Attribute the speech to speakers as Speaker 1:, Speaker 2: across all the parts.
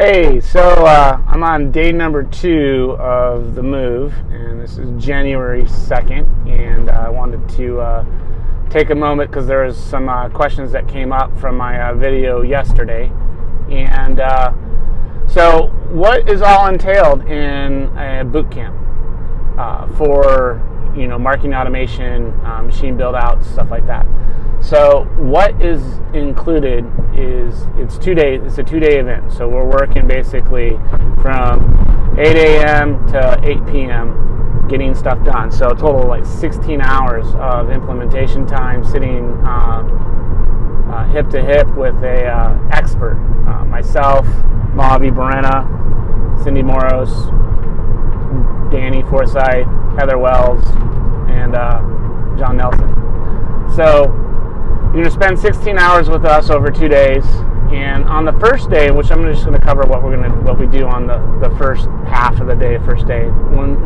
Speaker 1: Hey, so I'm on day number 2 of the move, and this is January 2nd, and I wanted to take a moment because there was some questions that came up from my video yesterday. And so what is all entailed in a boot camp for marketing automation, machine build out, stuff like that? So what is included is it's 2 days. It's a 2-day event. So we're working basically from 8 a.m. to 8 p.m. getting stuff done. So a total of like 16 hours of implementation time, sitting hip to hip with a expert. Myself, Mavi Berena, Cindy Moros, Danny Forsyth, Heather Wells, and John Nelson. So you're going to spend 16 hours with us over 2 days, and on the first day, which I'm just going to cover what we do on the first half of the day, first day. When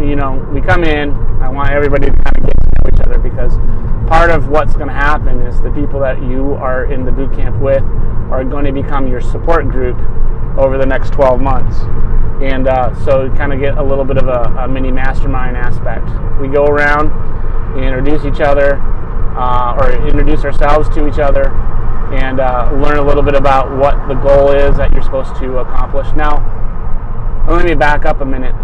Speaker 1: we come in, I want everybody to kind of get to know each other, because part of what's going to happen is the people that you are in the boot camp with are going to become your support group over the next 12 months. And so you kind of get a little bit of a mini mastermind aspect. We go around, we introduce each other, or introduce ourselves to each other, and learn a little bit about what the goal is that you're supposed to accomplish. Now, let me back up a minute.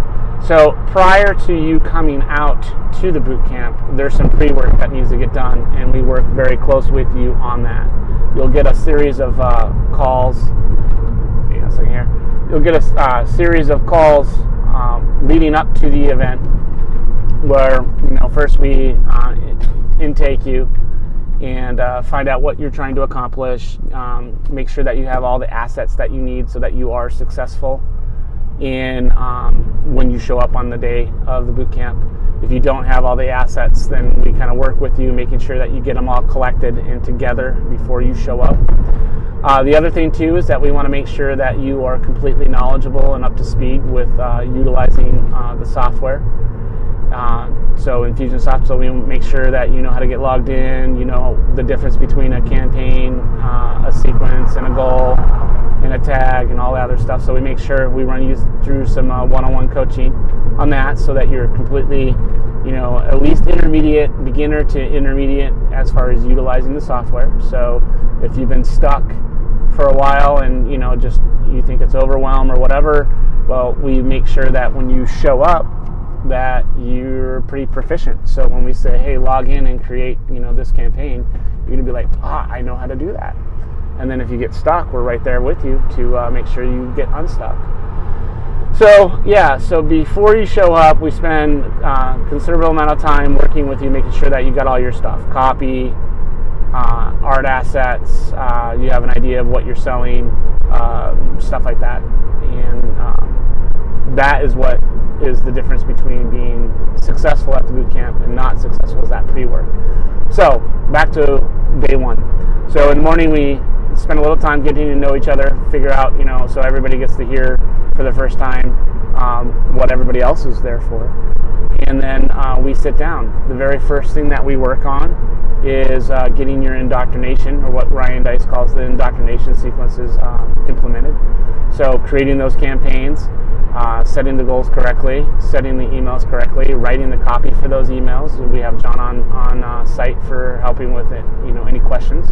Speaker 1: So prior to you coming out to the boot camp, there's some pre-work that needs to get done, and we work very close with you on that. You'll get a series of calls. Yeah, so here. You'll get a series of calls leading up to the event, where first we intake you and find out what you're trying to accomplish, make sure that you have all the assets that you need so that you are successful in when you show up on the day of the boot camp. If you don't have all the assets, then we kind of work with you, making sure that you get them all collected and together before you show up. The other thing too is that we want to make sure that you are completely knowledgeable and up to speed with utilizing the software. So Infusionsoft, so we make sure that you know how to get logged in, you know the difference between a campaign, a sequence, and a goal, and a tag, and all that other stuff. So we make sure we run you through some one-on-one coaching on that, so that you're completely, at least intermediate, beginner to intermediate as far as utilizing the software. So if you've been stuck for a while and just you think it's overwhelmed or whatever, well, we make sure that when you show up, that you're pretty proficient. So when we say, hey, log in and create, this campaign, you're gonna be like, I know how to do that. And then if you get stuck, we're right there with you to make sure you get unstuck. So yeah, so before you show up, we spend a considerable amount of time working with you, making sure that you got all your stuff, copy, art assets, you have an idea of what you're selling, stuff like that. And that is what is the difference between being successful at the boot camp and not successful, is that pre-work. So back to day 1. So in the morning we spend a little time getting to know each other, figure out, so everybody gets to hear for the first time what everybody else is there for. And then we sit down. The very first thing that we work on is getting your indoctrination, or what Ryan Dice calls the indoctrination sequences, implemented. So creating those campaigns, setting the goals correctly, setting the emails correctly, writing the copy for those emails. We have John on site for helping with it, any questions.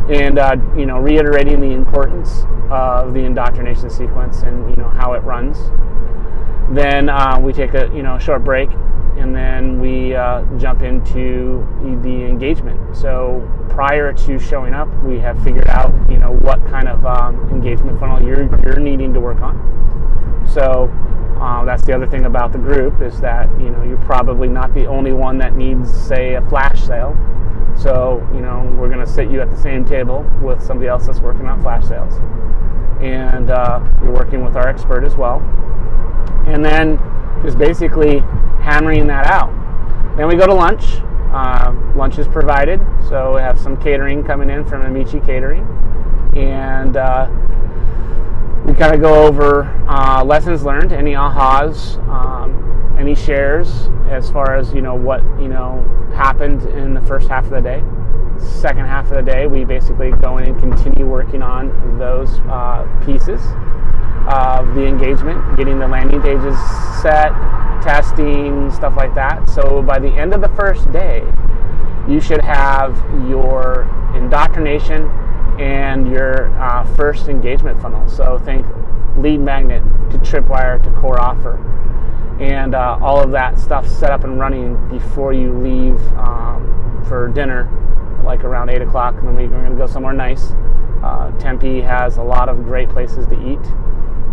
Speaker 1: And reiterating the importance of the indoctrination sequence and how it runs. Then we take a short break, and then we jump into the engagement. So prior to showing up, we have figured out what kind of engagement funnel you're needing to work on. So that's the other thing about the group, is that you're probably not the only one that needs, say, a flash sale. So we're going to sit you at the same table with somebody else that's working on flash sales, and you're working with our expert as well. And then just basically hammering that out. Then we go to lunch. Lunch is provided, so we have some catering coming in from Amici Catering, and we kind of go over lessons learned, any ahas, any shares as far as what happened in the first half of the day. Second half of the day, we basically go in and continue working on those pieces. of the engagement, getting the landing pages set, testing, stuff like that. So by the end of the first day, you should have your indoctrination and your first engagement funnel. So think lead magnet to tripwire to core offer, and all of that stuff set up and running before you leave for dinner, like around 8 o'clock, and then we're going to go somewhere nice. Tempe has a lot of great places to eat,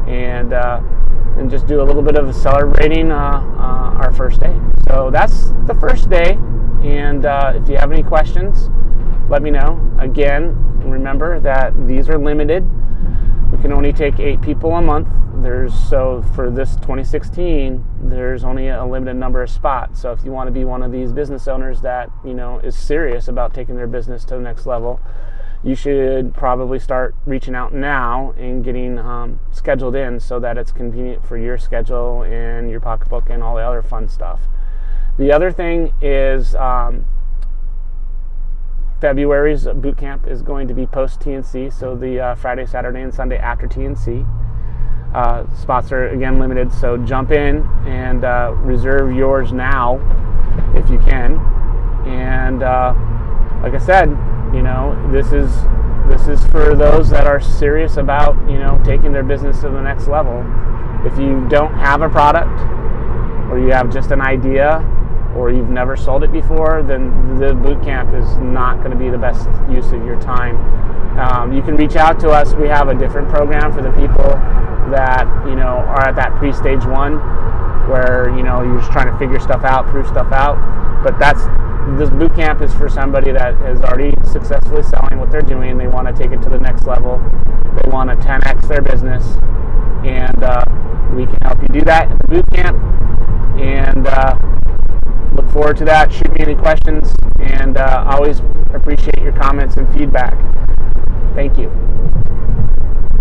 Speaker 1: and just do a little bit of celebrating our first day. So that's the first day, and if you have any questions, let me know. Again, remember that these are limited. We can only take 8 people a month. So for this 2016, there's only a limited number of spots. So if you want to be one of these business owners that is serious about taking their business to the next level, you should probably start reaching out now and getting scheduled in so that it's convenient for your schedule and your pocketbook and all the other fun stuff. The other thing is February's boot camp is going to be post TNC, so the Friday, Saturday, and Sunday after TNC. Spots are again limited, so jump in and reserve yours now if you can. And like I said, this is for those that are serious about taking their business to the next level. If you don't have a product, or you have just an idea, or you've never sold it before, then the boot camp is not going to be the best use of your time. You can reach out to us. We have a different program for the people that are at that pre-stage 1, where you're just trying to figure stuff out, prove stuff out. But this boot camp is for somebody that is already successfully selling what they're doing. They want to take it to the next level. They want to 10x their business, and we can help you do that at the boot camp. And look forward to that. Shoot me any questions, and always appreciate your comments and feedback. Thank you.